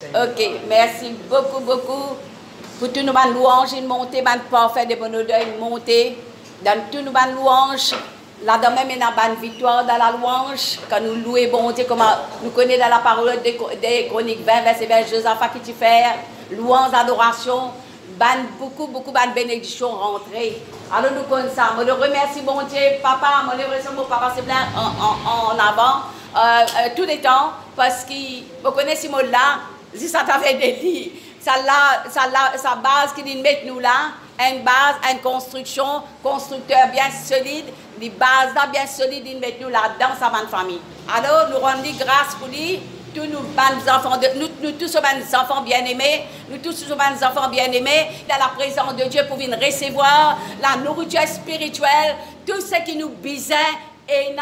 Ok, merci beaucoup, beaucoup pour tous nos louanges, une montée, une parfait de bon odeur, une montée dans tous nos louanges. Là-dedans même, il y a une victoire dans la louange, quand nous louons bon Dieu, comme nous connaissons dans la parole des Chroniques 20, verset 20, Josaphat qui t'y fait, louange, adoration, beaucoup de bénédictions rentrées. Alors nous connaissons ça. Je remercie bon Dieu, papa, mon papa, c'est plein en avant, tous les temps, parce que vous connaissez ce mot-là. Si ça t'avait des lits, sa base qui dit mettre nous là, une base, une construction, constructeur bien solide, des bases là bien solides, il met nous là dans sa bonne famille. Alors nous rendons grâce pour lui, tous nos enfants, nous tous nos enfants bien-aimés, nous tous nos enfants bien-aimés, dans la présence de Dieu pour venir recevoir la nourriture spirituelle, tout ce qui nous bisait et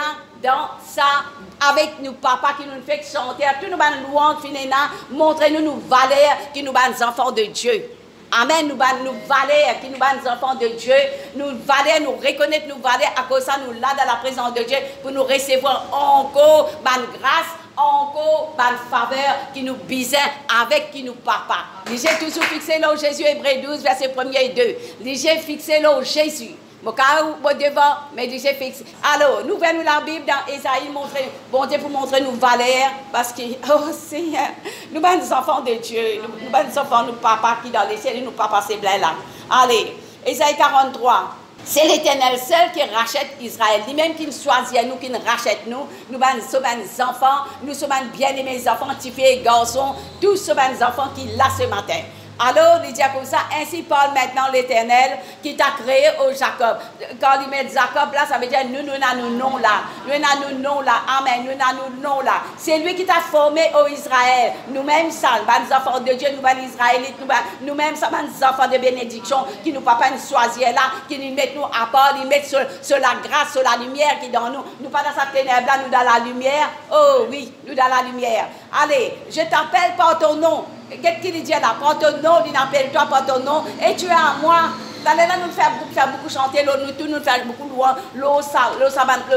dans ça, avec nous, papa, qui nous fait chanter, tous nos louanges, montrez-nous nos valeurs, qui nous sommes enfants de Dieu. Amen, nous valeurs, qui nous sommes enfants de Dieu, nous valeurs, nous reconnaître nos valeurs, à cause de ça, nous là dans la présence de Dieu, pour nous recevoir encore, grâce, encore, faveur, qui nous bisait avec qui nous papa. J'ai toujours fixé là, Jésus, Hébreux 12, verset 1 et 2. J'ai fixé là, Jésus. Devant, mais j'ai fixé. Alors, nous venons la Bible dans Ésaïe, montrer, bon Dieu pour montrer nos valeurs, parce que, oh Seigneur, nous sommes des enfants de Dieu, nous sommes des enfants de nos papas qui dans les ciels, et nos papas c'est blanc là. Allez, Ésaïe 43. C'est l'Éternel seul qui rachète Israël, lui-même qui nous choisit, nous qui nous rachète nous sommes des enfants, nous sommes bien-aimés enfants, petits filles et garçons, tous sommes des enfants qui là ce matin. Alors, il dit comme ça, ainsi parle maintenant l'Éternel qui t'a créé au Jacob. Quand il met Jacob là, ça veut dire nous avons nos noms là. Nous avons nos noms là. Amen. Nous avons nos noms là. C'est lui qui t'a formé au Israël. Nous-mêmes, ça, nous enfants de Dieu, nous sommes Israélites, nous-mêmes, ça, nous enfants de bénédiction, qui nous papa nous choisit là, qui nous mettent nous à part, ils mettent sur la grâce, sur la lumière qui est dans nous. Nous pas dans sa ténèbre là, nous dans la lumière. Oh oui, nous dans la lumière. Allez, je t'appelle par ton nom. Qu'est-ce qu'il dit là? Prends ton nom, il appelle toi par ton nom, et tu es à moi. Dans là, nous faire beaucoup chanter, nous faire beaucoup louer,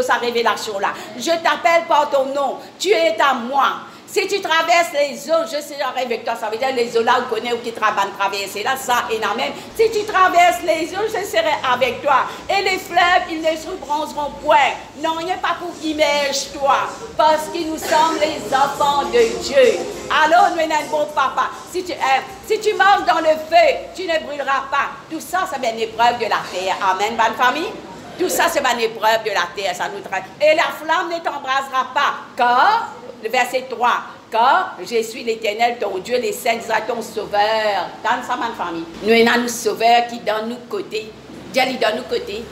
sa révélation là. Je t'appelle par ton nom, tu es à moi. Si tu traverses les eaux, je serai avec toi. Ça veut dire les eaux là, vous connaissez, ou qui traverser là, ça et là même. Si tu traverses les eaux, je serai avec toi. Et les fleuves, ils ne se bronzeront point. Non, il n'y a pas pour immerge toi. Parce que nous sommes les enfants de Dieu. Alors, nous sommes un bon papa. Si tu marches dans le feu, tu ne brûleras pas. Tout ça, c'est une épreuve de la terre. Amen, bonne famille. Tout ça, c'est une épreuve de la terre. Ça nous traite. Et la flamme ne t'embrasera pas. Car le verset 3, car je suis l'Éternel, ton Dieu, les saints d'Israël, ton sauveur. Dans sa main famille. Nous avons nos sauveurs qui dans nos côtés. Dieu est dans nos côtés.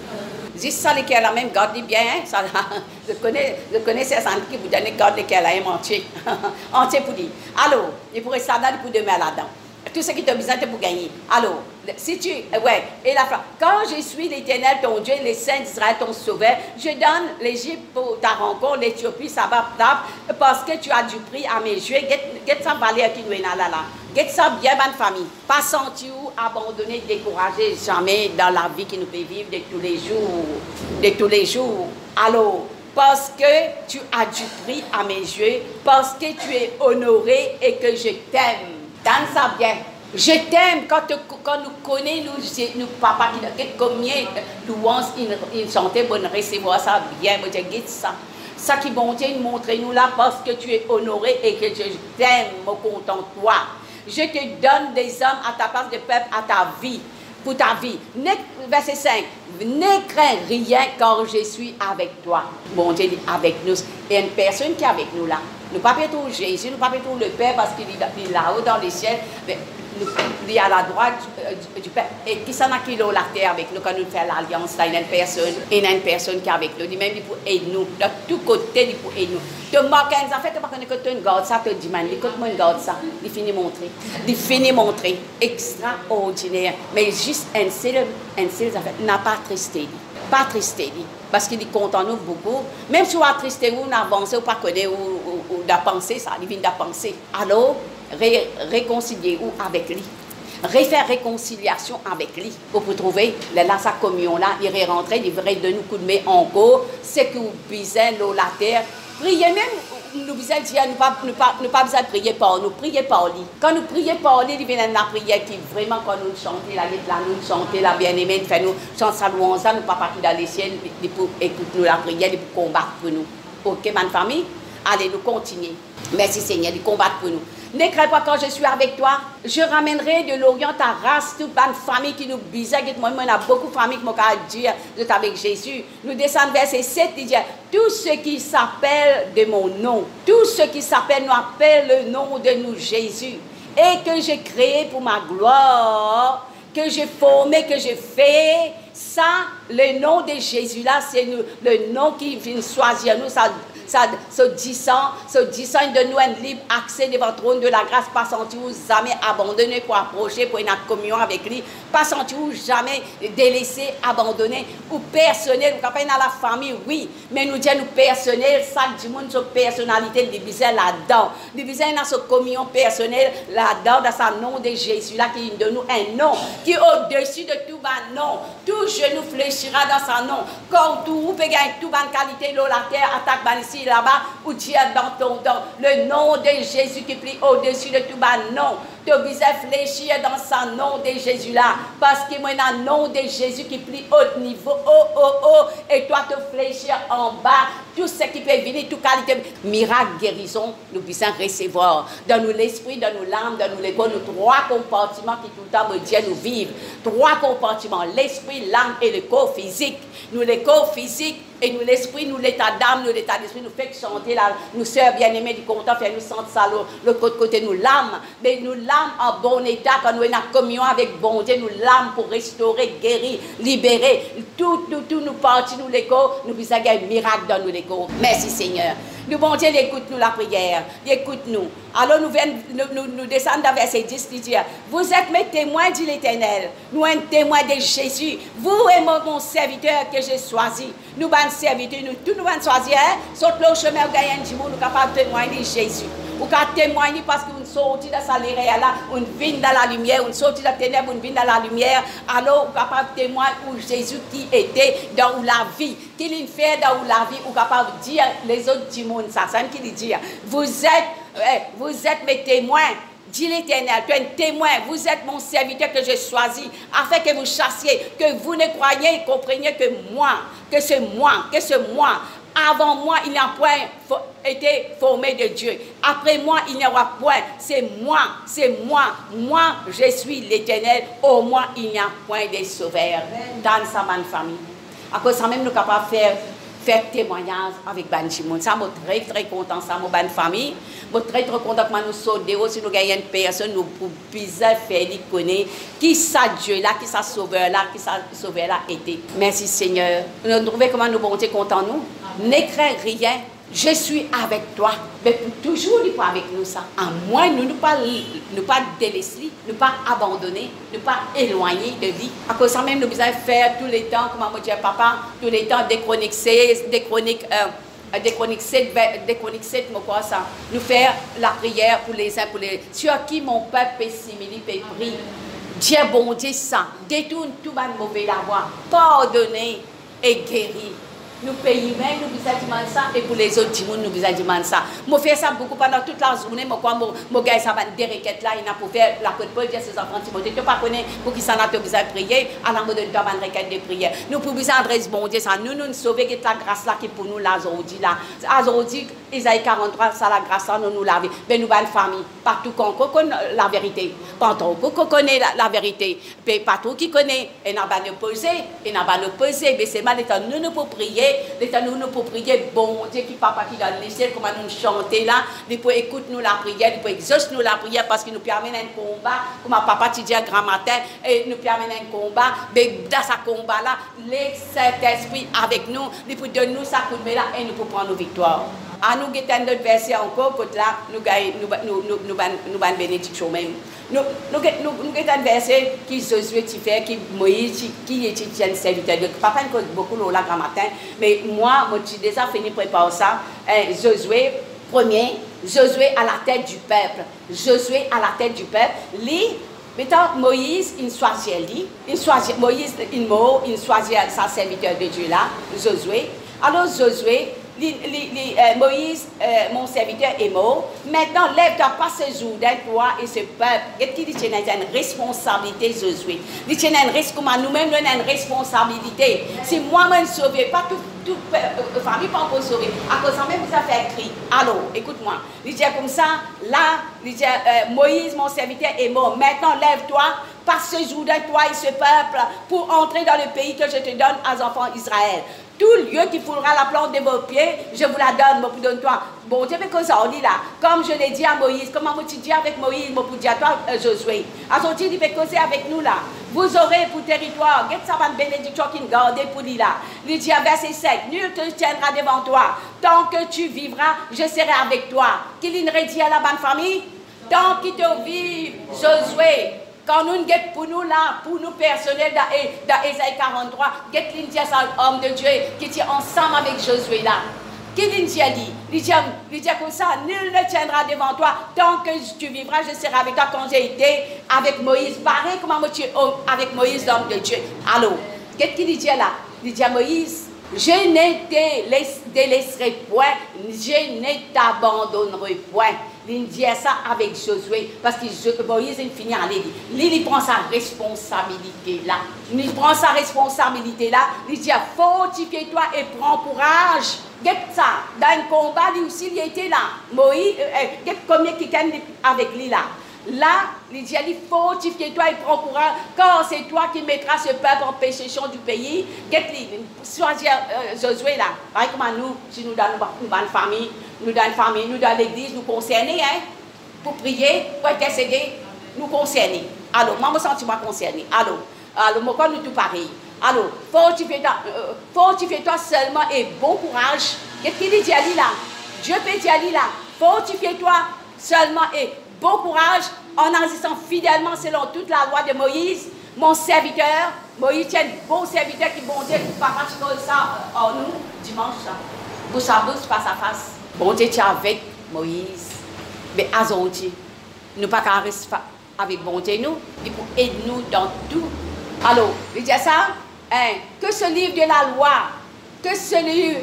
Juste ça, lesquels la même, gardez bien. Hein, ça, je connais ces gens qui vous donnent, garde lesquels la même entier. Entier pour dire. Alors, il pourrait ça dans pour demain là-dedans. Tout ce qui t'a besoin, c'est pour gagner. Alors, si tu... Ouais, et la phrase. Quand je suis l'Éternel, ton Dieu, les saints d'Israël, ton sauveur, je donne l'Égypte pour ta rencontre, l'Éthiopie, ça va parce que tu as du prix à mes yeux. Get ça valeur qui nous est là, là. Get ça bien, bonne famille. Pas senti ou abandonné, découragé, jamais dans la vie qui nous fait vivre de tous les jours. De tous les jours. Alors, parce que tu as du prix à mes yeux, parce que tu es honoré et que je t'aime. Dans ça bien. Je t'aime quand nous connaissons, nous papa, combien de louanges ils chantaient pour nous recevoir ça bien. Je dis ça. Ça qui bon Dieu montre nous là parce que tu es honoré et que je t'aime, me content toi. Je te donne des hommes à ta place de peuple, à ta vie, pour ta vie. Verset 5. Ne crains rien car je suis avec toi. Bon Dieu dit avec nous. Et une personne qui est avec nous là. Nous ne pouvons pas trouver Jésus, nous ne pouvons pas trouver le Père parce qu'il est là-haut dans les ciels. Mais il est à la droite du Père. Et qui s'en a qui est la terre avec nous quand nous faisons l'alliance? Là, il y a une personne qui est avec nous. Il même pour aider nous. De tous côtés, il pour aider nous. Tu marques en fait, tu tu gardes ça, tu dis, man, écoute-moi, garde ça. Il finit montrer. Il finit montrer. Extraordinaire. Mais juste un seul, en fait, n'a pas tristé. Pas tristé. Parce qu'il est content nous beaucoup. Même si on a tristé ou on a avancé ou pas connaît ou d'a pensé ça, il vient de penser. Alors, réconcilier ou avec lui. Refaire réconciliation avec lui. Pour vous trouver, là, sa communion là, il est rentré, il vrai de nous coup de main encore, c'est que vous bisez l'eau la terre. Priez même nous besoin dire, nous pas besoin de prier par nous, prier par lui. Quand nous prions par lui, il vient la prière qui vraiment, quand nous chantons, nous chantons, la bien-aimée, fait nous chantons sa louange, nous pas partir dans les ciels, pour écouter nous la prière, pour combattre pour nous. Ok, ma famille? Allez, nous continuons. Merci Seigneur, de combattre pour nous. Ne crains pas quand je suis avec toi. Je ramènerai de l'Orient ta race, toute bonne famille qui nous bisait. Moi, on a beaucoup de familles qui m'ont dit, vous êtes avec Jésus. Nous descendons verset 7, il dit, tous ceux qui s'appellent de mon nom, tous ceux qui s'appellent, nous appellent le nom de nous Jésus. Et que j'ai créé pour ma gloire, que j'ai formé, que j'ai fait, ça, le nom de Jésus là, c'est le nom qui vient choisir nous, ça se disant, il donne nous un libre accès devant le trône de la grâce, pas sentir jamais abandonné pour approcher, pour une communion avec lui, pas sentir jamais délaissé, abandonné, ou personnel, ou capable dans la famille, oui, mais nous disons nous personnel, ça du monde, sa personnalité, il bizarre là-dedans, il bizarre dans sa communion personnelle là-dedans, dans sa nom de Jésus là, qui donne nous un nom, qui est au-dessus de tout un nom, tout genou fléchira dans son nom, comme tout, peut gagner toute bonne qualité, l'eau, la terre, attaque, ici, là-bas, ou Dieu dans ton don, le nom de Jésus qui plie au-dessus de tout bas nom. Tu visage fléchir dans son nom de Jésus là, parce que moi, dans le nom de Jésus qui plie au niveau, et toi te fléchir en bas, tout ce qui peut venir, toute qualité, miracle, guérison, nous puissions recevoir. Dans nous l'esprit, dans nous l'âme, dans nous l'ego, nous trois compartiments qui tout le temps me disent nous vivre. Trois compartiments, l'esprit, l'âme et le corps physique. Nous le corps physique et nous l'esprit, nous l'état d'âme, nous l'état d'esprit, nous fait chanter là, nous sœurs bien-aimés du content, fait nous sentir ça, le côté nous l'âme, mais nous l'âme en bon état, quand nous sommes en communion avec bon Dieu, nous l'âme pour restaurer, guérir, libérer, tout nous partis, nous l'écho, nous puissions gagner un miracle dans nous l'écho. Merci Seigneur. Nous, bon Dieu, écoute-nous la prière, écoute-nous. Alors nous descendons dans verset 10, il dit, vous êtes mes témoins, dit l'Éternel, nous sommes témoins de Jésus, vous et mon serviteur que j'ai choisi, nous sommes serviteurs, nous sommes choisis, saute le chemin, nous gagnons du monde, nous sommes capables de témoigner de Jésus. Nous sommes témoigner parce que nous sommes sortis de sa lumière là, nous venons dans la lumière, nous sommes sortis de la ténèbre, nous venons dans la lumière, alors nous sommes capables de témoigner pour Jésus qui était dans la vie, qu'il fait dans la vie, nous sommes capables de dire les autres du monde, ça, c'est qui dit, vous êtes mes témoins. Dit l'Éternel, tu es un témoin, vous êtes mon serviteur que j'ai choisi, afin que vous chassiez, que vous ne croyez et compreniez que c'est moi. Avant moi, il n'y a point été formé de Dieu. Après moi, il n'y aura point. C'est moi. Moi, je suis l'Éternel. Au moins, il n'y a point de sauveur dans sa famille. À cause de ça, même nous sommes capables de faire témoignage avec Banjimon. Ça, je suis très content, ça, mon bonne famille. Je suis très content que nous sommes si nous gagnons une personne, nous pouvons faire connaître qui ça Dieu là, qui ça sauveur là, qui ça sauveur là était. Merci Seigneur. Nous trouvons comment nous sommes contents, nous. Ne crains rien. Je suis avec toi. Mais pour toujours, il n'est pas avec nous ça. À moins nous ne pas délaisser, ne pas abandonner, ne pas éloigner de lui. À cause de ça même, nous devons faire tous les temps, comme on dit papa, tous les temps des chroniques 7, quoi ça. Nous faire la prière pour les uns, pour les sur qui mon peuple est simili, peut prier. Dieu bon Dieu ça. Détourne tout le mauvais la voie. Pardonner et guérir. Nous payons même, nous besoin de ça, et pour les autres, nous besoin de ça. Je fais ça beaucoup pendant toute la journée, je gagne ça des requêtes là, il a pour faire la côte Paul, dire ses enfants, Timothée, tu ne pas connaître pour qui ça n'a pas besoin de prier, alors nous donnons une requête de prière. Nous pouvons besoin d'adresser bon Dieu, ça nous sauver la grâce là qui est pour nous là aujourd'hui là. Aujourd'hui, Isaïe 43, ça la grâce là, nous laver. Mais nous, une famille, partout qu'on connaît la vérité, partout qu'on connaît la vérité, partout qui connaît, et n'a pas de poser, mais c'est mal, nous pouvons prier. L'État nous pour prier, bon Dieu qui papa qui dans les ciels, comment nous chanter là, il peut écouter nous la prière, il peut exaucer nous la prière parce qu'il nous permet un combat, comme papa tu dis à grand matin, et nous permet un combat, mais dans ce combat là, les Saint-Esprit avec nous, il peut donner nous sa coup de main là et nous pouvons prendre nos victoires. À nous guetter notre verset encore, côté là, nous ban bénédiction même. Nous guetter un verset qui Josué tu fais, qui Moïse, qui est un serviteur de papa ne cause beaucoup là grand matin, mais moi, j'ai déjà fini de préparer ça. Josué, Josué à la tête du peuple. Josué à la tête du peuple. Maintenant, Moïse, il choisit Moïse, il choisit sa serviteur de Dieu là, Josué. Alors Josué, Moïse, mon serviteur, est mort. Maintenant, lève-toi, pas ce jour d'un toi et ce peuple. Et qui dit que tu as une responsabilité, Josué. Il dit que tu as une responsabilité. Nous-mêmes, nous avons une responsabilité. Si moi-même sauvé, pas toute famille pas encore sauvée. À cause de même, vous avez fait écrit. Alors, écoute-moi. Il dit comme ça, là, il dit, Moïse, mon serviteur, est mort. Maintenant, lève-toi, passe ce jour d'un toi et ce peuple pour entrer dans le pays que je te donne aux enfants d'Israël. Tout lieu qui foulera la plante de vos pieds, je vous la donne, mon donne-toi. Bon, Dieu fait que ça, on dit là, comme je l'ai dit à Moïse, comment tu dis avec Moïse, mon pour dire à toi, Josué. À son titre, il fait causer avec nous là. Vous aurez pour territoire, get ça va bénédiction qui nous garde pour lui là. Il dit à verset 7, nul te tiendra devant toi. Tant que tu vivras, je serai avec toi. Qu'il dit à la bonne famille, tant qu'il te vive, Josué. Quand nous sommes pour nous là, pour nous personnels dans Ésaïe 43, get l'Indien, homme de Dieu qui est ensemble avec Josué là. Qu'est-ce qu'il dit? Il dit comme ça, nul ne tiendra devant toi tant que tu vivras, je serai avec toi quand j'ai été avec Moïse. Pareil comme tu es avec Moïse, l'homme de Dieu. Alors, qu'est-ce qu'il dit là? Il dit à Moïse, je ne te délaisserai point, je ne t'abandonnerai point. Il dit ça avec Josué, parce que Moïse il finit à l'aider. Il prend sa responsabilité là. Il prend sa responsabilité là. Il dit, fortifie-toi et prends courage. Qu'est-ce ça? Dans un combat, lui aussi, il était là. Moïse, combien qui est avec lui là? Là, il dit, fortifie-toi et prends courage, car c'est toi qui mettras ce peuple en possession du pays. Choisir Josué là. Pareil comme nous, si nous dans une famille, nous dans l'église, nous concernés, hein, pour prier, pour intercéder, nous concernés. Alors, moi, je me sens concerné. Alors, moi, quand nous tout pareil. Alors, fortifie-toi seulement et bon courage. Qu'est-ce qu'il dit là? Dieu peut dire là, fortifie-toi seulement et bon courage en agissant fidèlement selon toute la loi de Moïse, mon serviteur. Moïse est un bon serviteur qui bon Dieu qui partage comme ça en nous dimanche, bouche à bouche, face à face. Bon Dieu est avec Moïse, mais azonti, nous pas qu'à rester avec bon Dieu nous, il faut aider nous dans tout. Alors, il dit ça, hein, que ce livre de la loi, que ce livre,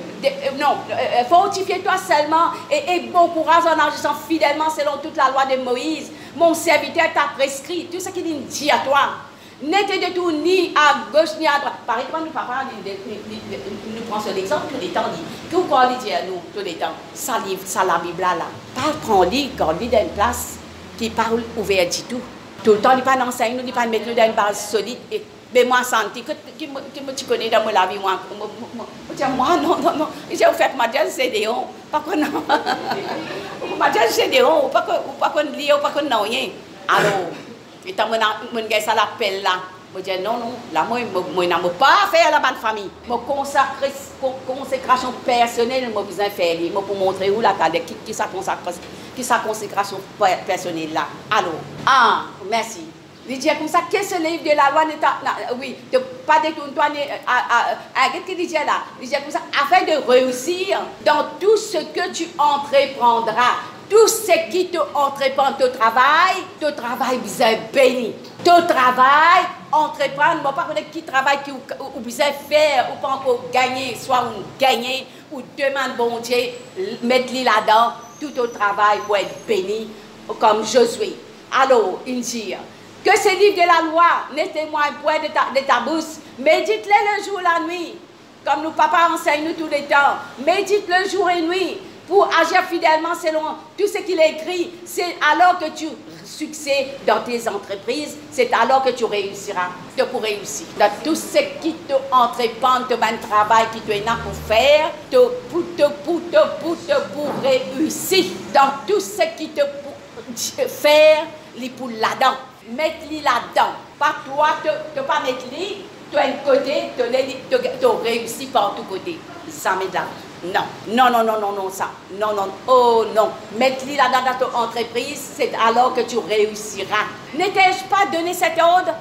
fortifie-toi seulement et bon courage en agissant fidèlement selon toute la loi de Moïse. Mon serviteur t'a prescrit, tout ce qu'il dit à toi. Ne te détourne ni à gauche ni à droite. Par exemple, nous papa nous prenons l'exemple tous les temps. Que vous dit à nous tous les temps? Ça livre, ça la Bible là. Pas prendre quand lui dans une place qui parle ouvert du tout. Tout le temps, il pas d'enseigne, il pas mettre nous dans une base solide. Mais moi, senti que tu connais dans la vie, moi, non. J'ai fait ma dièse, c'est des hons. Pas qu'on non. Ma dièse, c'est des hons. Pas qu'on lit, pas qu'on n'a rien. Alors, et quand mon gars, ça l'appelle là. Je dis non, là, moi, je n'ai pas fait à la bonne famille. Ma consécration personnelle, je besoin de faire. Pour montrer où la table, qui sa consécration personnelle là. Alors, merci. Il dit comme ça, qu'est-ce que le livre de la loi n'est pas. Oui, de pas détourne-toi. Qu'est-ce qu'il dit là? Il dit comme ça, afin de réussir dans tout ce que tu entreprendras. Tout ce qui te entreprend ton travail besoin béni. Ton travail, entreprendre, je ne sais pas qui travaille, ou besoin faire, ou pas encore gagner, soit on gagne, ou demande bon Dieu, mettre-le là-dedans, tout ton travail pour être béni, comme Josué. Alors, il dit, que ce livre de la loi n'est témoin point de ta bouche, médite-le le jour et la nuit, comme nos papas enseignent nous tous les temps, médite le jour et nuit, pour agir fidèlement selon tout ce qu'il écrit. C'est alors que tu succès dans tes entreprises, c'est alors que tu réussiras. Tu pourras réussir. Dans tout ce qui te entreprend, te un travail qui te est là pour faire, pour réussir. Dans tout ce qui te faire, les pour là-dedans. Mettre-les là-dedans. Pas toi, tu pas mettre-les, tu as un côté, tu réussis par tout côté. Ça met là. Non, ça. Non, oh non. Mettre-les là dans ton entreprise, c'est alors que tu réussiras. N'étais-je pas donné cet ordre?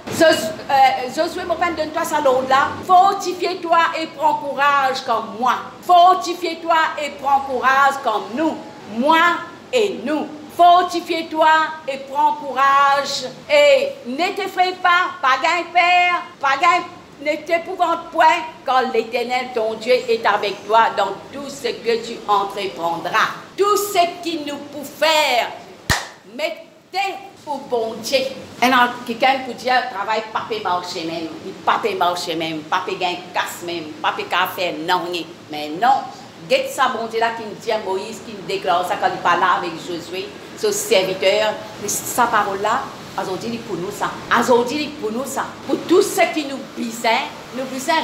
Josué, mon père, donne-toi ça l'ordre-là. Fortifie-toi et prends courage comme moi. Fortifie-toi et prends courage comme nous. Moi et nous. Fortifie-toi et prends courage. Et ne t'effraie pas gagne père, pas gagne Ne t'épouvante point quand l'Éternel, ton Dieu, est avec toi dans tout ce que tu entreprendras. Tout ce qui nous peut faire, mettez au bon Dieu. Et non, quelqu'un peut dire, travail, papa marche même. Papa marche même, papa gagne casse même, papa qu'a fait non. Mais non, guette ça, bon Dieu là, qui nous dit à Moïse, qui nous déclare ça quand il parle avec Josué, ce serviteur. Mais sa parole-là, aujourd'hui, pour nous ça. Aujourd'hui, pour nous ça. Pour tous ceux qui nous besoin,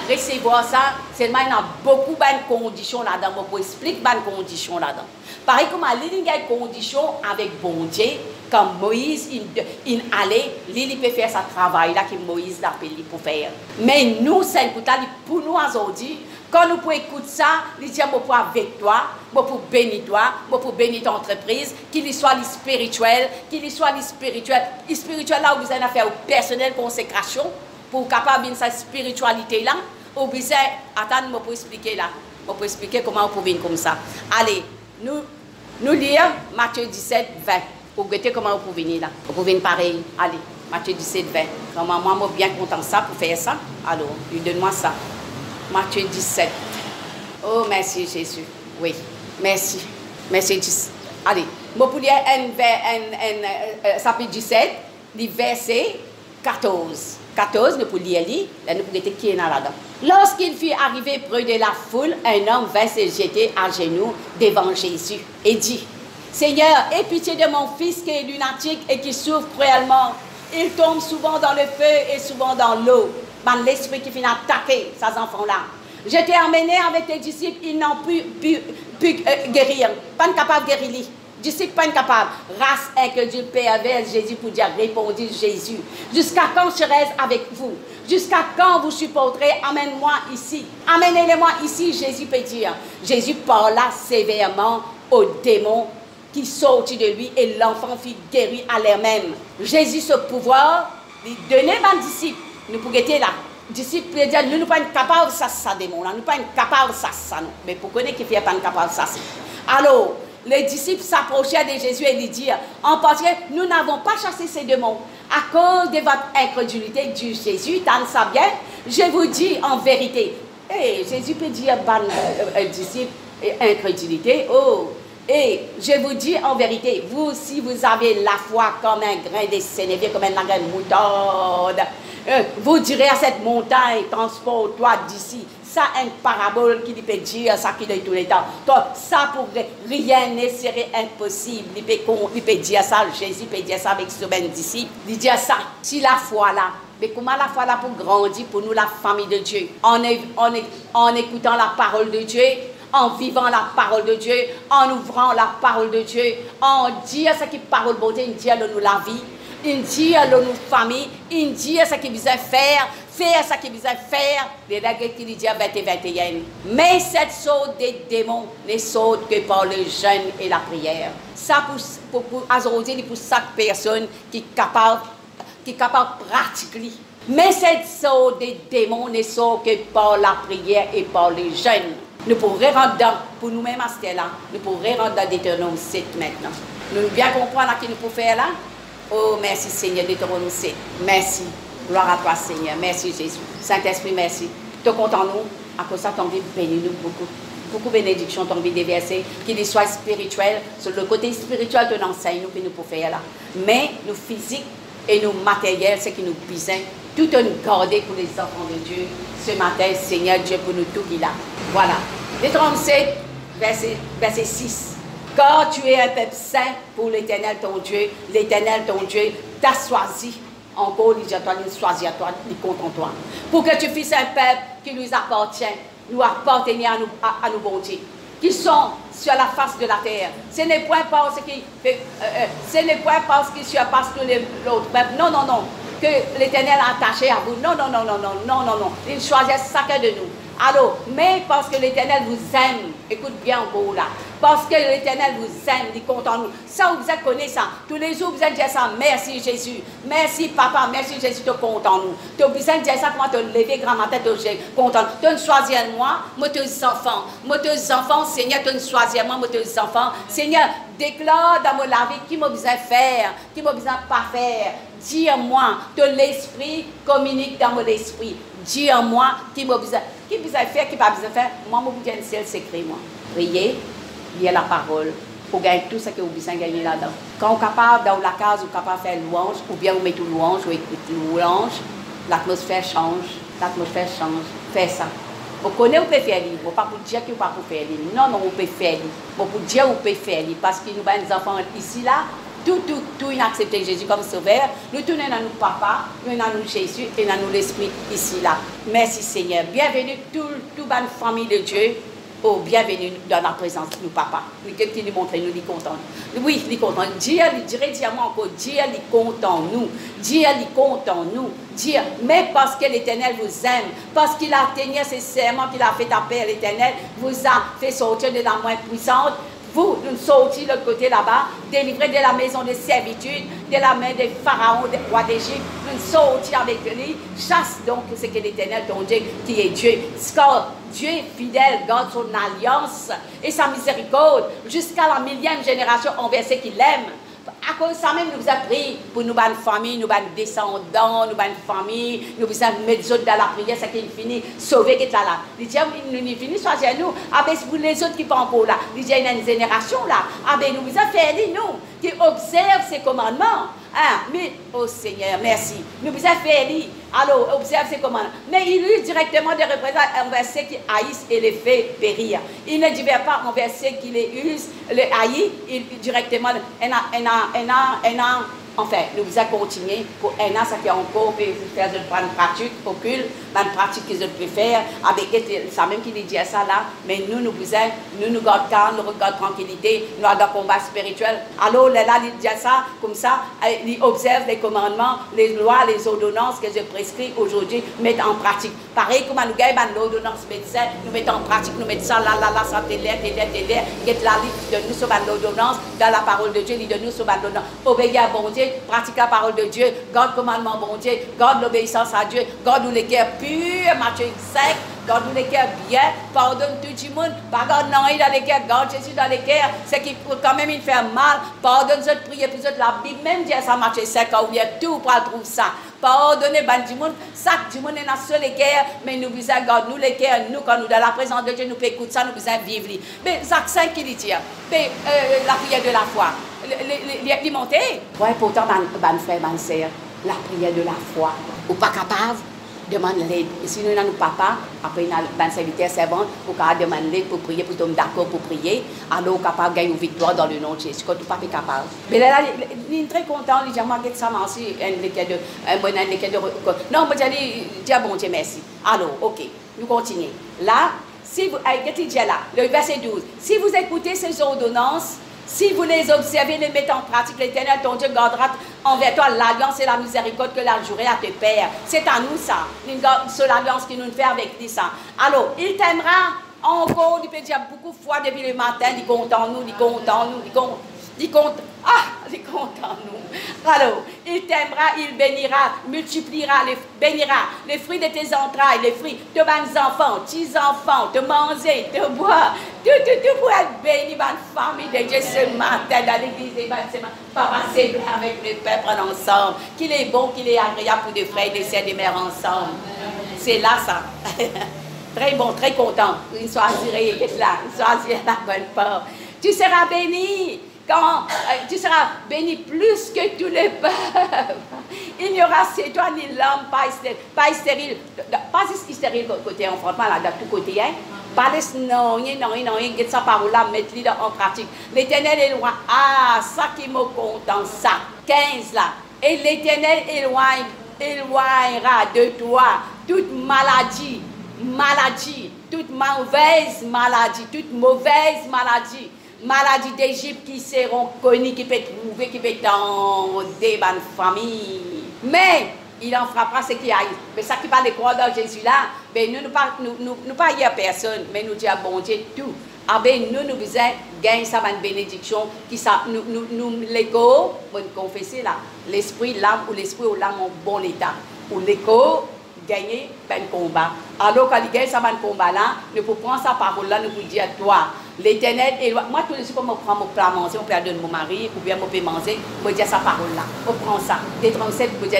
recevoir ça. Seulement, il y a beaucoup de conditions là-dedans. Je vous explique les conditions là-dedans. Pareil comme il y a des conditions avec bon Dieu. Quand Moïse il allait, il peut faire ce travail-là que Moïse l'a appelé pour faire. Mais nous, c'est pour nous aujourd'hui, quand nous pouvons écouter ça, nous disons pour avec toi, pour bénir toi, pour bénir ton entreprise, qu'il soit spirituel, spirituel là où vous avez affaire au personnel consécration, pour capable de cette spiritualité là, ou vous attendre pour expliquer là, pour expliquer comment vous pouvez venir comme ça. Allez, nous lire Matthieu 17, 20. Pour goûter comment vous pouvez venir là. Vous pouvez venir pareil. Allez, Matthieu 17, 20. Comment moi, je suis bien content de ça pour faire ça. Alors, donne-moi ça. Matthieu 17. Oh, merci Jésus. Oui, merci. Merci Jésus. Allez, je vais lire chapitre 17, verset 14. 14, nous pouvons lire, là, nous pouvons qui est là-dedans. Lorsqu'il fut arrivé près de la foule, un homme vint se jeter à genoux devant Jésus et dit, Seigneur, aie pitié de mon fils qui est lunatique et qui souffre cruellement. Il tombe souvent dans le feu et souvent dans l'eau. L'esprit qui finit attaquer ces enfants-là. Je t'ai emmené avec tes disciples, ils n'ont pu guérir. Pas capable de guérir. Disciples pas capables. Race incrédule, perverse, Jésus pour dire, répondit Jésus. Jusqu'à quand serai-je avec vous? Jusqu'à quand vous supporterez? Amène-moi ici. Amenez-les-moi ici, Jésus peut dire. Jésus parla sévèrement aux démons qui sortit de lui et l'enfant fut guéri à l'air même. Jésus, ce pouvoir, lui donnait à disciples. Nous pouvons être là. Disciples peuvent dire, nous ne sommes pas capables de ça, démon là. Nous ne sommes pas capables de ça, non. Mais pour connaître qui ne pas capable de ça. Alors, les disciples s'approchaient de Jésus et lui dirent, en particulier, nous n'avons pas chassé ces démons. À cause de votre incrédulité, dit Jésus, t'en sais bien, je vous dis en vérité. Et Jésus peut dire, disciple, incrédulité, oh. Et je vous dis en vérité, vous, si vous avez la foi comme un grain de sénévé, comme un grain de moutarde, vous direz à cette montagne, transporte-toi d'ici. Ça, une parabole qui peut dire ça qui est tous les temps. Donc, ça, pour rien ne serait impossible. Il peut dire ça, Jésus peut dire ça avec ce même disciple. Il dit ça, si la foi là, mais comment la foi là pour grandir pour nous, la famille de Dieu, en écoutant la parole de Dieu, en vivant la parole de Dieu, en ouvrant la parole de Dieu, en disant ce qui parole beauté, il dit à nous la vie, il dit à nous famille, il dit ce qu'il besoin faire ce qu'il besoin faire, les règles qu'il dit à 20 et 21. Mais cette sorte de démons ne saute que par le jeûne et la prière. Ça pour aujourd'hui, pour chaque personne qui est capable de pratiquer. Mais cette sorte de démons ne saute que par la prière et par le jeûne. Nous pourrons rentrer dans, pour nous-mêmes à ce là, nous pourrons rentrer dans Deutéronome 7 maintenant. Nous bien comprendre ce que nous pouvons faire là. Oh, merci Seigneur, Deutéronome 7. Merci. Gloire à toi Seigneur. Merci Jésus. Saint-Esprit, merci. Te comptons nous. À cause de ça, tu as envie de bénir nous beaucoup. Beaucoup de bénédictions, tu as envie de déverser. Qu'il soit spirituel. Sur le côté spirituel, tu nous enseignes nous que nous pouvons faire là. Mais nous physiques et nous matériels, ce qui nous besoin, tout nous garder pour les enfants de Dieu. Ce matin, Seigneur Dieu, pour nous tout qui là. Voilà. Deutéronome 7, verset 6. Car tu es un peuple saint pour l'Éternel ton Dieu. L'Éternel ton Dieu t'a choisi. Encore, il dit à toi, il choisit à toi, il compte en toi. Pour que tu fasses un peuple qui nous appartient, nous appartenir à nous bon Dieu, qui sont sur la face de la terre. Ce n'est point parce qu'il surpasse tous les autres peuples. Non, non, non. Que l'Éternel a attaché à vous. Non, non, non, non, non, non, non, non. Il choisit chacun de nous. Alors, mais parce que l'Éternel vous aime, écoute bien encore là, parce que l'Éternel vous aime, il compte en nous. Ça, vous êtes connu ça. Tous les jours, vous êtes dit ça. Merci Jésus. Merci Papa. Merci Jésus, tu comptes en nous. Tu as besoin de dire ça pour te lever grand matin, tu comptes en nous. Tu as choisi moi, tes enfants. Tes enfants, Seigneur, tu as choisi moi, tes enfants. Seigneur, déclare dans mon la vie qui m'a besoin de faire, qui m'a besoin de pas faire. Dis-moi, que l'esprit communique dans mon esprit. Dis en moi, qui m'a besoin faire, qui pas besoin faire. Moi, mon besoin c'est le secret, moi. Prier, lire la parole, pour gagner tout ce que vous besoin gagner là-dedans. Quand vous êtes capable, dans la case, vous êtes capable de faire louange, ou bien vous mettez louange, ou écoutez louange, l'atmosphère change, faites ça. Vous connaissez, vous pouvez faire livre, vous ne pouvez pas dire que vous ne pouvez pas faire livre. Non, vous pouvez faire livre. Vous pouvez dire que vous pouvez faire livre, parce que nous avons des enfants ici, là, tout accepté Jésus comme sauveur. Nous tournons dans nous papa, nous dans nous Jésus et dans nous l'Esprit ici là. Merci Seigneur. Bienvenue toute bonne famille de Dieu. Oh, bienvenue dans la présence de nous papa. Nous qui nous montre, nous les content. Oui, les content. Dieu, directement encore, Dieu les content nous. Dieu les content nous. Dieu, mais parce que l'Éternel vous aime, parce qu'il a tenu ses serments, qu'il a fait appel à l'Éternel, vous a fait sortir de la main puissante. Vous, nous sortis de l'autre côté là-bas, délivrés de la maison de servitude, de la main des pharaons, des rois d'Égypte, nous sortis avec lui. Chasse donc ce que l'Éternel, ton Dieu, qui est Dieu. Car Dieu est fidèle, garde son alliance et sa miséricorde jusqu'à la 1000e génération envers ceux qui l'aiment. À cause de ça même, nous avons pris pour nous, bonne famille, nous, bonnes descendants, nous, bonne famille, nous avons mettre les autres dans la prière, c'est qu'il finit, sauver qui est là. Il dit, nous finissons, choisir nous. Ah ben, pour les autres qui ne sont pas encore là, il dit, il y a une génération là. Ah ben, nous avons fait, nous, qui observent ces commandements. Ah, mais, oh Seigneur, merci. Nous avons fait, alors, observe ces commandements. Mais il use directement des représentants envers ceux qui haïssent et les fait périr. Il ne divers pas envers ceux qui les usent, les haïssent, il directement, enfin, nous allons continuer pour un an, ça fait encore faire une pratique occulte, une pratique qu'ils préfèrent, avec ça même qui dit ça là, mais nous gardons calme, nous regardons tranquillité, nous avons un combat spirituel. Alors là, il dit ça, comme ça, il observe les commandements, les lois, les ordonnances que je prescris aujourd'hui, mettre en pratique. Pareil comme nous gagnons l'ordonnance médecin, nous mettons en pratique, nous mettons ça là, ça t'est l'air, get la livre de nous sur l'ordonnance, dans la parole de Dieu, il de nous sur l'ordonnance. Obéir à bon Dieu, pratique la parole de Dieu, garde le commandement bon Dieu, garde l'obéissance à Dieu, garde les cœurs purs, Matthieu 5, garde les cœurs bien, pardonne tout le monde, pas garde non dans les cœurs, garde Jésus dans les cœurs, c'est qui peut quand même il fait mal, pardonne cette prière pour la Bible, même dit ça Matthieu 5, où il y a tout pour trouver ça. Pardonnez ban du monde, ça du monde est dans seul les cœurs, mais nous besoin garder nous les cœurs, nous quand nous dans la présence de Dieu, nous pouvons écouter ça, nous besoin vivre. Mais Jacques 5 qui dit, mais la prière de la foi. Les monter. Ouais, pourtant, ban frère, ban sœur, la prière de la foi. Ou pas capable, demande l'aide. Et si nous avons papa, après nous avons serviteur servant, ou quand demande l'aide pour prier, pour tomber d'accord pour prier, alors on est capable de gagner une victoire dans le nom de Jésus. Quand tu pas capable. Mais là, il est très content, il dit, moi, qu'est-ce que ça m'a aussi, non, moi, je dis, bon Dieu, merci. Alors, ok, nous continuons. Là, si vous, là, le verset 12, si vous écoutez ces ordonnances, si vous les observez, les mettez en pratique, l'Éternel, ton Dieu, gardera envers toi l'alliance et la miséricorde que l'a juré à tes pères. C'est à nous ça, c'est l'alliance qu'il nous fait avec lui ça. Alors, il t'aimera encore, il peut dire beaucoup de fois depuis le matin, il compte en nous, il compte en nous, il compte en nous. Alors, il t'aimera, il bénira, multipliera, bénira les fruits de tes entrailles, les fruits de tes enfants, de manger, de boire, tout pour être béni, ma famille de Dieu ce matin dans l'église et papa célébrer avec le peuple ensemble, qu'il est bon, qu'il est agréable pour des frères et des sœurs des mères ensemble. C'est là ça. Très bon, très content. Il choisirait là, il choisirait la bonne part. Tu seras béni. Quand tu seras béni plus que tous les peuples. Il n'y aura chez toi ni l'homme pas stérile. Pas stérile côté enfrontement, là, de tous côtés. Hein? Pas de non, get sa parole là, mettre-le en pratique. L'Éternel est loin. Ah, ça qui me content, ça. 15 là. Et l'Éternel éloignera de toi toute maladie, toute mauvaise maladie. Maladies d'Égypte qui seront connues, qui peuvent trouver, qui peuvent dans des bonnes familles. Mais il en frappera ce qui arrive. Mais ça qui parle de croire dans Jésus là, ben nous pas y a personne, mais nous disons bon Dieu tout. Ah ben nous besoin gagner ça une bénédiction qui ça nous l'écho, bon confesser là, l'esprit l'âme ou l'âme en bon état. Ou l'écho gagner ben combat. Alors quand il gagne ça un combat là, nous pouvons prendre sa parole là, nous pouvons dire toi. L'Éternel, et moi, tous les jours, quand je prends mon plat à manger, on peut donner mon mari, ou bien je peux manger, je dis sa parole là. On prend ça. Des 37, je dis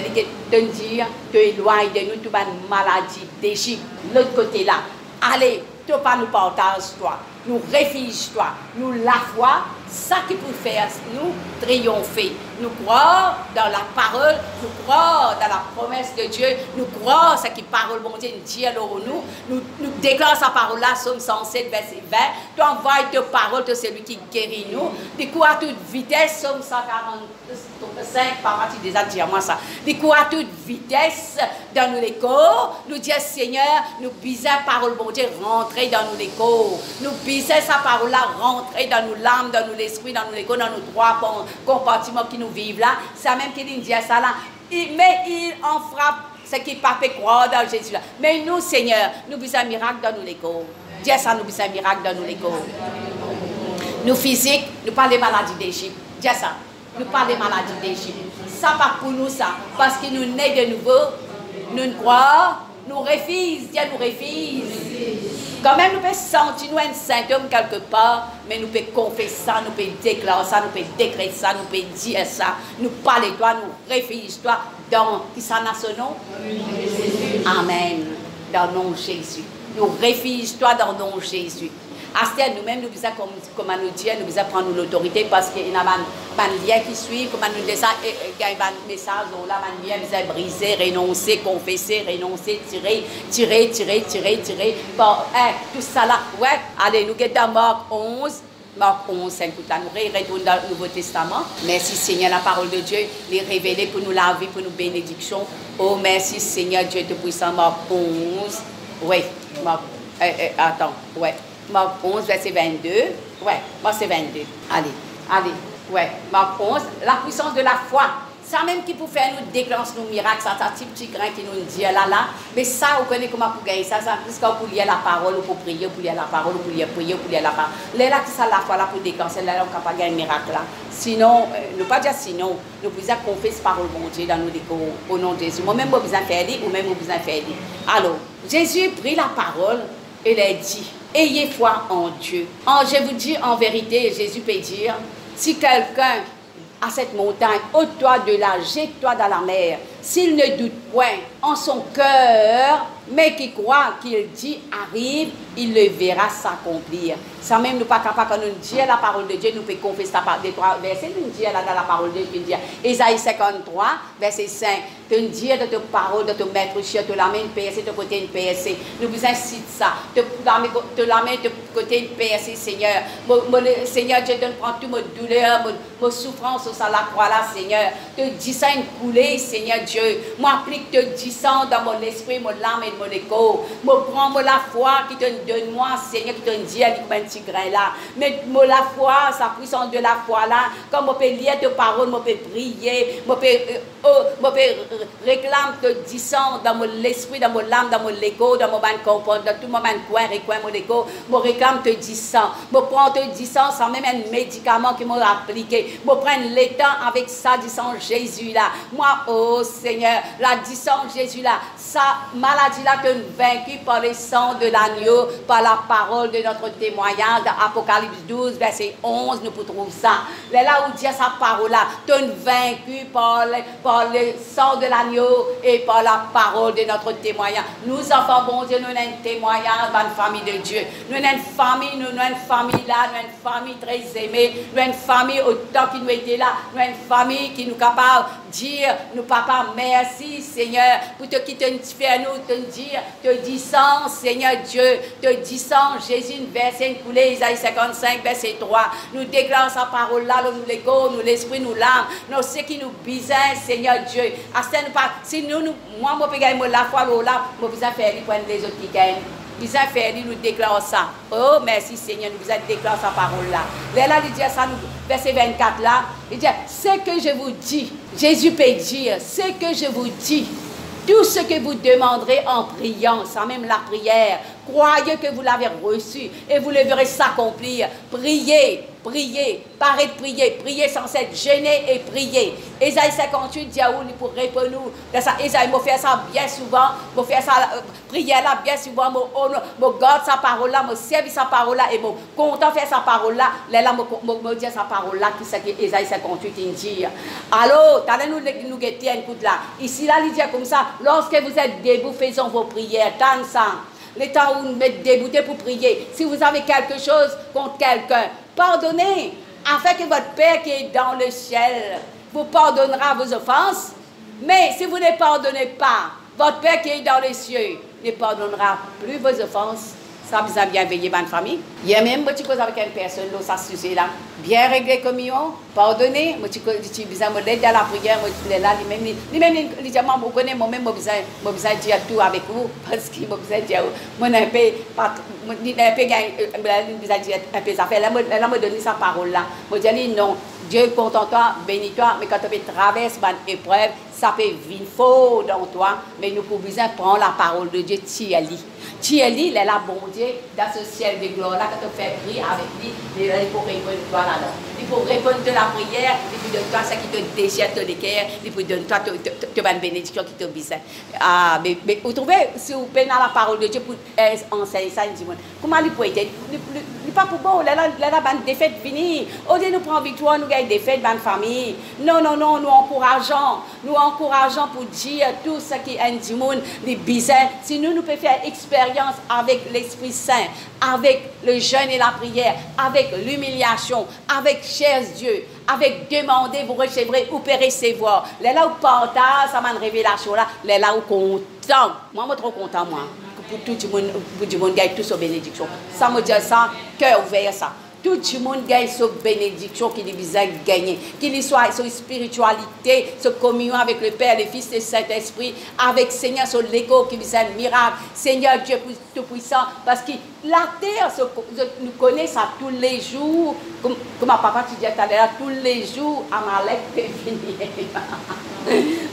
que de dire, que éloigne de nous toute maladie d'Égypte. L'autre côté là. Allez, tu pas nous partage toi. Nous réfugie-toi. Nous la foi, ça qui peut faire nous triompher. Nous croire dans la parole, nous croire dans la promesse de Dieu, nous croire ce qui parole, bon Dieu, nous dit alors nous déclare sa parole là, Somme 107, verset 20. Tu envoies ta parole, de celui qui guérit nous. Du coup, à toute vitesse, Somme 145, par partie déjà dit à moi ça. Du coup, à toute vitesse, dans nous les corps, nous disons Seigneur, nous bisons parole, bon Dieu, rentrer dans nous les corps. Nous bisons sa parole là, rentrer dans nos l'âme, dans nous l'esprit, dans nous les corps, dans nos trois compartiments qui nous vivent là. C'est même qu'il dit ça là. Mais il en frappe ce qui ne peut pas croire dans Jésus là. Mais nous, Seigneur, nous bisons un miracle dans nous les corps. Dieu ça, nous bisons un miracle dans nous les corps. Nous physiques, nous parlons des maladies d'Égypte. Dieu ça, nous parlons des maladies d'Égypte. Ça pas pour nous ça, parce que nous naissons de nouveau, nous ne croyons, nous refusons, Dieu nous refuse. Quand même, nous pouvons sentir un symptôme quelque part, mais nous pouvons confesser ça, nous pouvons déclarer ça, nous pouvons décréter ça, nous pouvons dire ça, nous parler toi, nous refusons toi, dans qui ça n'a son nom? Amen. Dans le nom de Jésus. Nous refusons toi dans le nom de Jésus. Astère, nous-mêmes, nous disons, comme nous dit, nous disons prendre l'autorité parce qu'il y a un lien qui suit, comme nous disons, il y a un message, là, un lien, nous disons briser, renoncer, confesser, renoncer, tirer. Bon, tout ça là, ouais, allez, nous guettons Marc 11. Marc 11, 5, là, nous retournons dans le Nouveau Testament. Merci Seigneur, la parole de Dieu, les révéler pour nous la vie, pour nous bénédiction. Oh, merci Seigneur, Dieu te puissant, Marc 11. Oui, Marc, attends, ouais. Marc 11, verset 22. Ouais, verset 22. Allez. Ouais, Marc 11, la puissance de la foi. Ça même qui peut faire nous déclencher nos miracles, ça petit grain qui nous dit là. Mais ça, vous connaissez comment pour gagner ça, c'est pour lire la parole, ou pour prier, pour lire la parole, ou pour lire la parole. Là, qui ça la foi là pour déclencher, là, on ne peut pas gagner un miracle là. Sinon, ne pas dire sinon, nous pouvons confesser parole bon Dieu dans nos décors, au nom de Jésus. Moi-même, je besoin faire ou même, je besoin faire. Alors, Jésus prit la parole et il a dit, ayez foi en Dieu. Je vous dis en vérité, Jésus peut dire, si quelqu'un à cette montagne, ôte-toi de là, jette-toi dans la mer. S'il ne doute point en son cœur, mais qui croit qu'il dit arrive, il le verra s'accomplir. Ça même nous pas capable quand nous disons la parole de Dieu, nous pouvons confesser la parole des trois versets, nous disons là dans la parole de Dieu, Ésaïe 53, verset 5, te dire de ta parole, de te mettre sur te la main une PSC, de côté une PSC. Nous vous incite ça, te la main de côté une PSC, Seigneur. Seigneur, Dieu, donne prends toute ma douleur, ma souffrance au la croix là, Seigneur. Te dis ça une coulée, Seigneur Dieu. Moi, applique te dis ça dans mon esprit, mon âme et mon écho. Moi, prends la foi qui te donne moi, Seigneur, qui te dit à un petit grain là. Mais moi, la foi, sa puissance de la foi là, comme on peut lire tes paroles, on peut prier, on peut réclamer te dis ça dans mon esprit, dans mon âme, dans mon écho, dans mon comportement, dans tout mon coin, mon écho. Moi, réclame te dis ça. Moi, prends te dis ça sans même un médicament qui m'a appliqué. Moi, prends l'étang avec ça, dis ça Jésus là. Moi, oh Seigneur, la dis ça Jésus là. Sa maladie là te vaincue par le sang de l'agneau, par la parole de notre témoignage, Apocalypse 12, verset 11, nous pouvons trouver ça. Là où dit sa parole là, te vaincue par le sang de l'agneau et par la parole de notre témoignage. Nous, enfants, bon Dieu, nous avons un témoignage dans la famille de Dieu. Nous avons une famille, nous avons une famille là, nous avons une famille très aimée, nous avons une famille autant qui nous était là, nous avons une famille qui nous est capable de dire, nous papa, merci Seigneur, pour te quitter faire nous, te dire, te disant, Seigneur Dieu, te disant, Jésus, une verset, une coulée, Isaïe 55, verset 3, nous déclarons sa parole là, nous l'écho, nous l'esprit, nous l'âme, nous ce qui nous besoin, Seigneur Dieu. Si nous, moi, je peux gagner la foi là, je vais faire pour les autres qui gagnent. Nous avons fait, nous déclarons ça. Oh, merci Seigneur, nous avons déclaré sa parole là. Là, il dit ça, verset 24 là, il dit, ce que je vous dis, Jésus peut dire, ce que je vous dis, tout ce que vous demanderez en priant, sans même la prière, Croyez que vous l'avez reçu et vous le verrez s'accomplir. Priez, priez, parez de prier, priez sans être gêné et priez. Ésaïe 58 dit à vous pour répondre nous. Ésaïe m'a fait ça bien souvent, m'a fait ça prière là bien souvent, m'a garde sa parole là, m'a servi sa parole là et m'a content faire sa parole là. Là m'a dit sa parole là qui c'est que Ésaïe 58 il dit. Alors, nous guetter un coup de là. Ici là il dit comme ça, lorsque vous êtes debout, faisons vos prières, tant ça. Le temps où vous mettez débouté pour prier. Si vous avez quelque chose contre quelqu'un, pardonnez, afin que votre Père qui est dans le ciel vous pardonnera vos offenses. Mais si vous ne pardonnez pas, votre Père qui est dans les cieux ne pardonnera plus vos offenses. Ça vous a bien veillé, bonne famille. Il y a même une chose avec une personne, ça sujet là, bien réglé comme ils ont, pardonner, moi tu besoin de l'aide à la prière, moi tu es là, lui-même, les diamants, vous connaissez, moi-même, moi besoin de dire tout avec vous, parce que moi besoin de dire, moi un peu, un peu ça fait, là, me donner sa parole là, moi dis non, Dieu est content toi, bénis-toi, mais quand tu traverses une épreuve, ça peut venir faux dans toi, mais nous pouvons besoin prendre la parole de Dieu, Thierry, il est là, bon Dieu, dans ce ciel de gloire là, quand tu fais prier avec lui, il faut répondre toi là-dedans. Il faut répondre de la prière, il faut donner toi ce qui te déchire, te décaire, il faut donner toi une bénédiction qui te bise. Ah, mais vous trouvez, si vous prenez la parole de Dieu pour enseigner ça, comment il peut être? Il n'est pas pour bon, là, une défaite finie. Au lieu de nous prendre victoire, nous gagnons des fêtes, une famille. Non, nous encourageons pour dire tout ce qui est du monde, les bizarres. Si nous pouvons faire expérience avec l'Esprit Saint, avec le jeûne et la prière, avec l'humiliation, avec cher Dieu, avec demander, vous recevrez ou recevoir. Là où partage, ça m'a une révélation là, là où content. Moi, je suis trop content, moi. Pour tout le monde gagne toute sa bénédiction. Ça me dit ça, cœur ouvert ça. Tout le monde gagne sa bénédiction qui est besoin de gagner. Qu'il soit sa spiritualité, sa communion avec le Père, le Fils et le Saint-Esprit, avec Seigneur, son l'écho qui besoin de miracle. Seigneur Dieu Tout-Puissant, parce que la terre, nous connaissons ça tous les jours. Comme papa tu disais tout à l'heure, tous les jours, Amalek peut venir.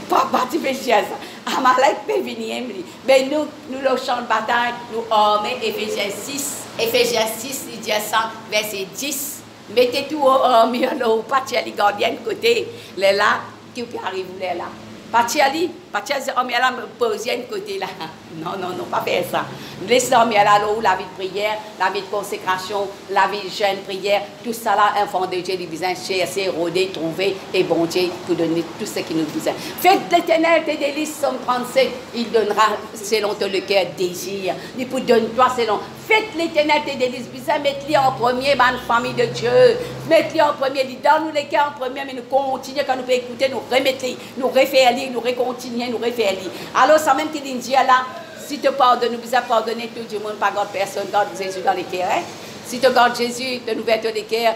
Papa, tu fais chier ça. Amalek peut venir. Mais nous, le champ de bataille, nous armés, Éphésiens 6. Éphésiens 6, il dit ça, verset 10. Mettez tout en mur, pas les gardiens de côté. Les là, qui arrive là. Pas les là, poser de côté là. Non, pas faire ça. Laissez dormir là, la vie de prière, la vie de consécration, la vie de jeûne, prière, tout ça là, enfant de Dieu, il besoin chercher, rôder, trouver, et bon Dieu, pour donner tout ce qui nous besoin. Faites l'Éternel tes délices, Somme 37, il donnera selon ton le cœur désir. Il pour donner toi selon. Faites l'Éternel tes délices, besoin mettez-les en premier, ma famille de Dieu. Mettez-les en premier, donne-nous les cœurs en premier, mais nous continuons quand nous pouvons écouter, nous remettez, nous refaire lire, nous recontinuer, nous refaire lire. Alors, ça même qu'il dit là, si tu pardonnes, nous besoin pardonner tout le monde, pas garde personne, garde Jésus dans les cœurs. Hein? Si tu gardes Jésus, de l'ouverture des cœurs,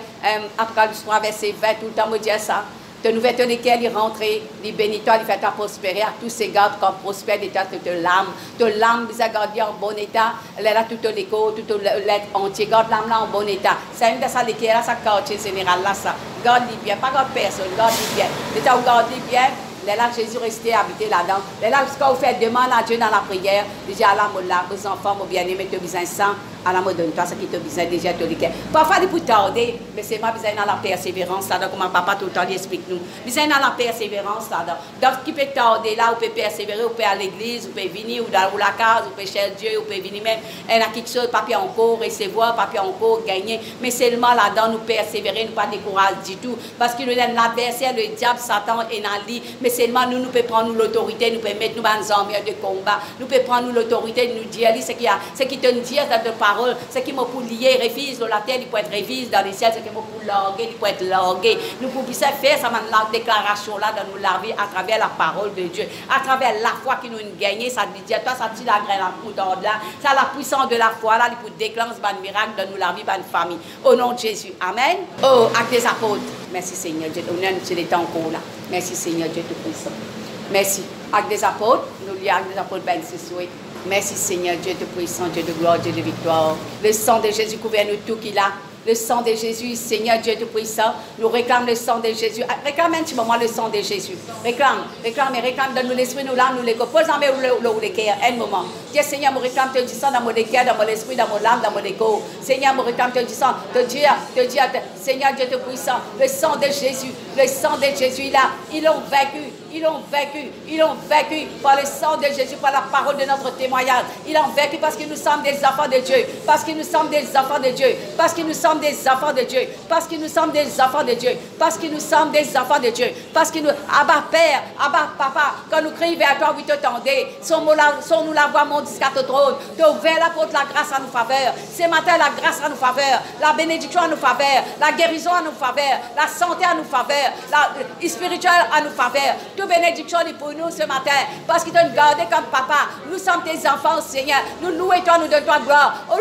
Apocalypse 3, verset 20, tout le temps, me dit ça. De l'ouverture des cœurs, il rentre, il bénit toi, il fait toi prospérer, à tous ces gardes comme prospère d'état de l'âme. De l'âme, vous avez gardé en bon état, elle a tout l'écho, tout l'être entier, garde l'âme là en bon état. Ça aime de ça, les cœurs, ça, quartier général là, ça. Garde-les bien, pas garde personne, garde-les bien. L'état où garde-les bien. Là, Jésus restait habité là-dedans. Là, quand vous faites demande à Dieu dans la prière, déjà, Allah, aux enfants, mon bien-aimé, tu as besoin de ça. Allah, me donne-toi ce qui te besoin déjà de l'équerre. Parfois, il faut tarder, mais c'est moi besoin dans la persévérance là-dedans, comme papa tout le temps explique-nous. Besoin dans la persévérance là-dedans. Donc, qui peut tarder là, vous pouvez persévérer, vous pouvez à l'église, vous pouvez venir, ou dans la case, vous pouvez chercher Dieu, vous pouvez venir même. Il y a quelque chose, papier encore, recevoir, papier encore, gagner. Mais seulement là-dedans, nous persévérer, nous pas décourager du tout. Parce que l'adversaire, le diable, Satan est dans lui. Mais seulement nous pouvons prendre l'autorité, nous pouvons mettre nous en armure de combat. Nous pouvons prendre l'autorité, nous dire ce qui te dit dans ta parole, ce qui m'a pour lier, refuse dans la terre, il peut être refuse dans les ciels, ce qui m'a pour larguer, il peut être largué. Nous pouvons faire cette déclaration-là dans nos larves à travers la parole de Dieu, à travers la foi qui nous a gagné, ça dit, toi, ça tire la graine à moutarde là, ça la puissance de la foi là, il peut déclencher un miracle dans nos larves, dans nos familles. Au nom de Jésus. Amen. Oh, acte des apôtres. Merci Seigneur Dieu. On est les temps encore là. Merci Seigneur Dieu Tout-Puissant. Merci. Acte des apôtres. Nous lisons Acte des apôtres 26, oui. Merci Seigneur Dieu Tout-Puissant, Dieu de gloire, Dieu de victoire. Le sang de Jésus couvert nous tout qu'il a. le sang de Jésus, Seigneur Dieu Tout-Puissant. Nous réclamons le sang de Jésus. Réclame un petit moment le sang de Jésus. Réclame, donne-nous l'esprit, nous l'âme, nous les pose en main ou les cœurs, un moment. Dieu Seigneur, me réclame te dis ça dans mon cœur, dans mon esprit, dans mon âme, dans mon écho. Seigneur, me réclame te dis ça, te dire, Seigneur Dieu Tout-Puissant, le sang de Jésus, là, ils l'ont vaincu par le sang de Jésus, par la parole de notre témoignage. Ils l'ont vaincu parce que nous sommes des enfants de Dieu, parce que nous sommes des enfants de Dieu, parce que nous sommes des enfants de Dieu, parce que nous sommes des enfants de Dieu, parce que nous sommes des enfants de Dieu, parce que nous, Abba Père, Abba Papa, quand nous crions vers toi, oui, te tendez, sans nous la voix monte jusqu'à ton trône, te ouvert la porte, la grâce à nous faveur. Ce matin, la grâce à nous faveur, la bénédiction à nous faveur, la guérison à nous faveur, la santé à nous faveur, la spirituelle à nous faveur. Toute bénédiction est pour nous ce matin, parce qu'il t'a gardé comme papa. Nous sommes tes enfants, Seigneur. Nous louons toi, nous donnons toi gloire. Oh,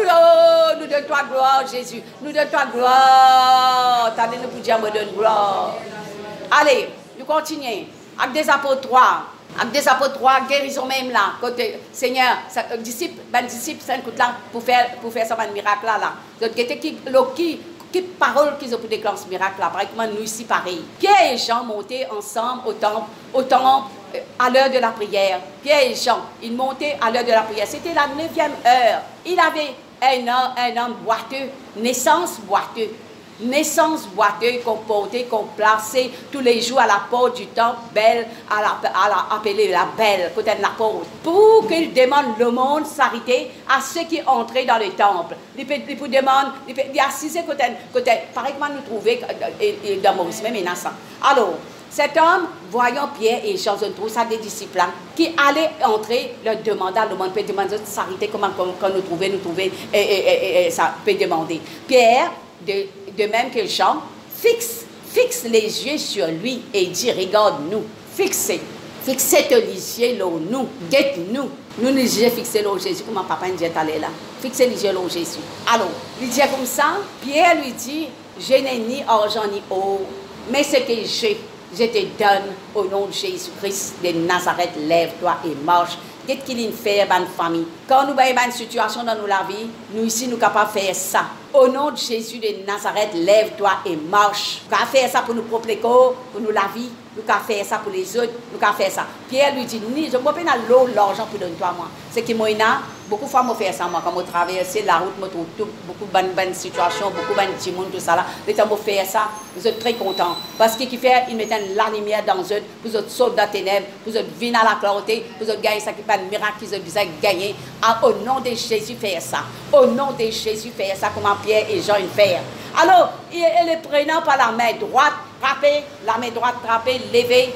nous donnons toi gloire, Jésus. Nous donnons toi gloire. Attendez, nous pour dire, me donne gloire. Allez, nous continuons. Actes des apôtres 3. Actes des apôtres 3, guérison même là. Côté, Seigneur, disciple, c'est un coup là pour faire ça, un miracle là. Donc, qui parole qu'ils ont pour déclencher ce miracle là. Par exemple, nous ici, pareil. Pierre et Jean montaient ensemble au temple à l'heure de la prière. Pierre et Jean, ils montaient à l'heure de la prière. C'était la 9e heure. Il avait un homme boiteux, naissance boiteux qu'on plaçait tous les jours à la porte du temple, belle, appelée la belle, côté de la porte, pour qu'il demande le monde s'arrêter à ceux qui entraient dans le temple. Il demande, il assisait côté, pareil que nous trouver dans Maurice, même innocent. Alors, cet homme, voyant Pierre et Jean, on trouve ça des disciples qui allaient entrer, leur demanda, le monde peut demander de s'arrêter, comment nous trouver, et ça peut demander. Pierre, de même que Jean, fixe les yeux sur lui et dit, regarde-nous, fixez les yeux sur nous, dites-nous. Nous les yeux fixés sur Jésus, comment papa nous dit aller là. Fixez les yeux sur Jésus. Alors, il dit comme ça, Pierre lui dit, je n'ai ni argent ni or, mais ce que j'ai, je te donne au nom de Jésus-Christ de Nazareth, lève-toi et marche. Qu'est-ce qu'il fait dans notre famille? Quand nous avons une situation dans la vie, nous ici, nous sommes capables de faire ça. Au nom de Jésus de Nazareth, lève-toi et marche. Nous pouvons faire ça pour nos propres corps, pour nous la vie. Nous pouvons faire ça pour les autres. Nous pouvons faire ça. Pierre lui dit, je ne peux pas l'argent pour donner toi moi. C'est que moi, beaucoup de fois, je fais ça. Moi, quand je traverse la route, je trouve beaucoup de bonnes situations, beaucoup de petits monde, tout ça là. Mais quand je fais ça, vous êtes très contents. Parce qu'il fait, il met la lumière dans eux, vous êtes sauvés dans les ténèbres, vous êtes venus à la clarté, vous êtes gagnés ça qui n'est pas un miracle qu'ils ont gagné. Au nom de Jésus, faire ça. Au nom de Jésus, faire ça, comment Pierre et Jean le font. Alors, il le prenant par la main droite, frappé, la main droite frappée, levée,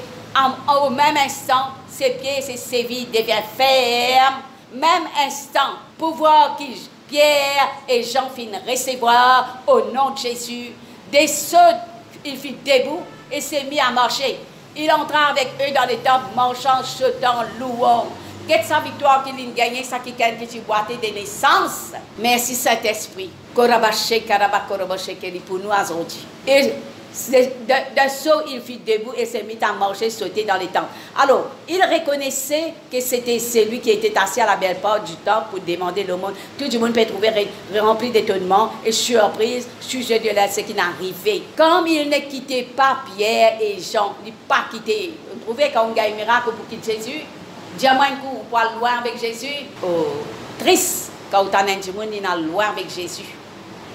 au même instant, ses pieds, ses sévilles deviennent fermes. Même instant, pouvoir que Pierre et Jean finissent recevoir au nom de Jésus. Des sauts, il fit debout et s'est mis à marcher. Il entra avec eux dans les temples, marchant, sautant, louant. Quelle sa victoire qu'il a gagné, ça qui a été boité de naissance. Merci Saint-Esprit. Pour nous aujourd'hui. Et d'un saut, il fit debout et s'est mis à marcher, sauter dans les temples. Alors, il reconnaissait que c'était celui qui était assis à la belle porte du temple pour demander le monde. Tout le monde peut trouver rempli d'étonnement et surprise, sujet de ce qui n'arrivait. Comme il ne quittait pas Pierre et Jean, il n'a pas quitté. Vous trouvez quand on gagne un miracle pour quitter Jésus? Dis-moi un coup, pour aller loin avec Jésus. Oh, triste quand on a un monde, il est loin avec Jésus.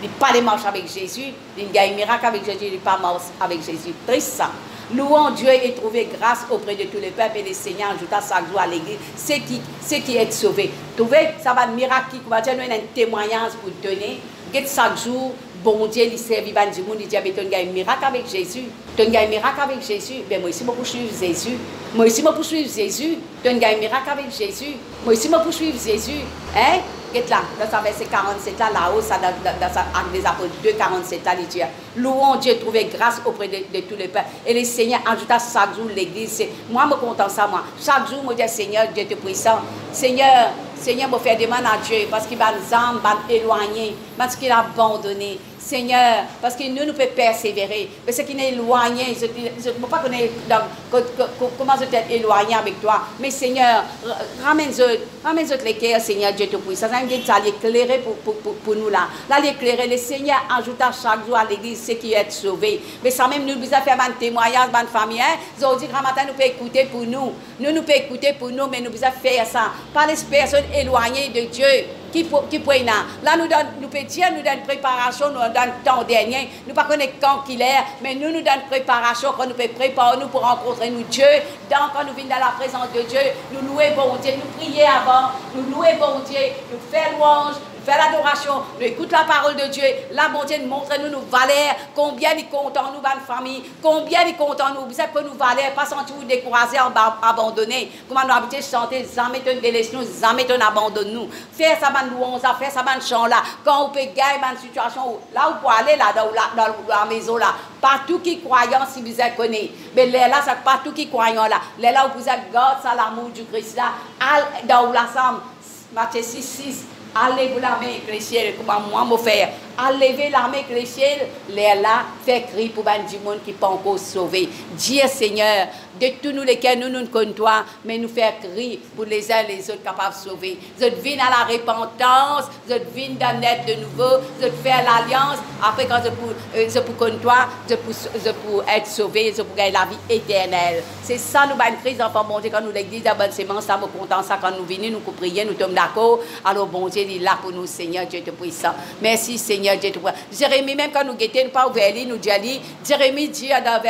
Il n'a pas de marche avec Jésus, il a un miracle avec Jésus, il n'a pas de marche avec Jésus. Triste ça. Louons Dieu et trouver grâce auprès de tous les peuples et les seigneurs, ajouta chaque jour à l'église, ceux qui est sauvés. Trouvez, ça va un miracle qui va nous un témoignage pour donner. Chaque jour, bon Dieu, il sert vivant du monde, il dit, tu as un miracle avec Jésus. Tu as un miracle avec Jésus. Ben, moi aussi, je poursuivre Jésus. Moi aussi, je poursuivre Jésus. Tu as un miracle avec Jésus. Moi aussi, je poursuivre Jésus. Hein? Là, dans sa verset 47, là-haut, ça, dans Actes des Apôtres 2, 47, là, il dit, louons Dieu, trouver grâce auprès de tous les peuples. Et le Seigneur ajouta chaque jour l'église. Moi, je me contente ça, moi. Chaque jour, je dis, Seigneur, Dieu te puissant. Seigneur, me fait demande à Dieu, parce qu'il va nous éloigner. parce qu'il a abandonné. Seigneur, parce que nous pouvons persévérer. Mais ce qui est éloigné, je ne peux pas connaître comment je t'ai éloigné avec toi. Mais Seigneur, ramène-nous l'éclair, Seigneur Dieu Tout-Puissant. Ça veut dire que ça l'éclairer pour nous là. Là, l'éclairer, le Seigneur ajoute à chaque jour à l'église ce qui est sauvé. Mais ça même nous besoin faire un témoignage, une famille. Ils ont dit que matin nous pouvons écouter pour nous. Nous pouvons écouter pour nous, mais nous besoin faire ça. Pas les personnes éloignées de Dieu. Qui peut là nous pouvons dire, nous donne préparation, nous donne temps dernier, nous ne connaissons pas quand qu'il est, mais nous donne préparation, quand nous pouvons préparer nous pour rencontrer nous Dieu, quand nous venons dans la présence de Dieu, nous louer bon Dieu, nous prier avant, nous louer bon Dieu, nous faire louange, faire l'adoration, nous écouter la parole de Dieu, là bon Dieu nous montre-nous nos valeurs, combien il est content nous, bonne famille, combien il est content nous, vous êtes que nous valeurs, pas sentir vous décourager, abandonner, comment nous habiter chanter, jamais te délaisse nous, jamais te abandonne nous, faire ça louange, faire ça bonne chant là, quand on peut gagner une situation là où pour aller là dans la maison là, partout qui croyant si vous êtes connu, mais là c'est partout qui croyant là, là où vous êtes garde ça l'amour du Christ là, dans l'ensemble, Matthieu 6. Allez-vous la main avec les ciels, comment moi me faire. Allez-vous la main avec les ciels, là, fait cri pour du monde qui n'est pas encore sauvé. Dieu Seigneur, de tous nous lesquels nous connaissons toi, mais nous faire cri pour les uns et les autres capables de sauver. Vous venez à la repentance, vous venez dans naître de nouveau, vous faire l'alliance. Après, quand je pour connaître toi, je pour être sauvé, je pour gagner la vie éternelle. C'est ça, nous avons une crise d'enfant, bon Dieu, quand nous l'église de bonne sémence, ça me content, ça, quand nous venons, nous prions, nous sommes d'accord. Alors, bon Dieu, il est là pour nous, Seigneur Dieu Tout-Puissant. Merci, Seigneur Dieu Tout-Puissant. Jérémie, même quand nous guettons, nous pas ouvert, nous dit, Jérémie dit dans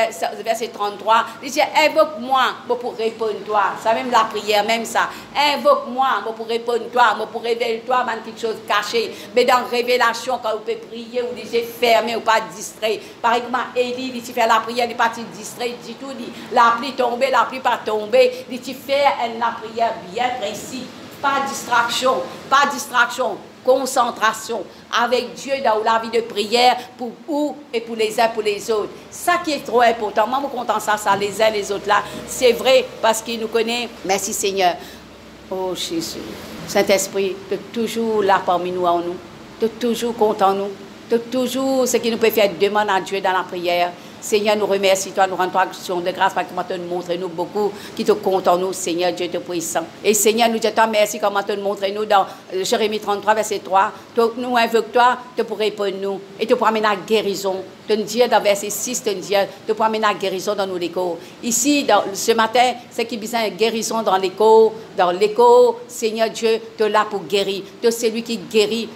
verset 33, il dit, invoque-moi pour répondre toi. Ça même la prière, même ça. Invoque-moi pour répondre toi, pour révéler toi, même quelque chose caché. Mais dans révélation, quand vous pouvez prier, vous dites fermé ou pas distrait. Par exemple, Élie, il dit faire la prière, il n'est pas distrait, il dit tout, la pluie tombée, la pluie pas tombée. Il dit faire la prière bien précis. Pas distraction, concentration avec Dieu dans la vie de prière pour vous et pour les uns pour les autres. Ça qui est trop important. Moi, je suis content ça, les uns les autres là. C'est vrai parce qu'il nous connaît. Merci Seigneur. Oh Jésus. Saint-Esprit, tu es toujours là parmi nous en nous. Tu es toujours content nous. Tu es toujours ce qui nous peut faire demander à Dieu dans la prière. Seigneur, nous remercions toi, nous rendons toi action de grâce parce que tu nous montres nous beaucoup qui te compte en nous, Seigneur Dieu Tout-Puissant. Et Seigneur, nous disons merci comment tu nous montres nous dans Jérémie 33, verset 3. Nous invoquons toi, tu pour répondre nous et tu pour amener la guérison. Tu nous dis dans verset 6, tu nous dis tu pour amener la guérison dans nos échos. Ici, ce matin, c'est qui besoin de guérison dans l'écho. Dans l'écho, Seigneur Dieu, tu es là pour guérir. Tu es celui qui guérit.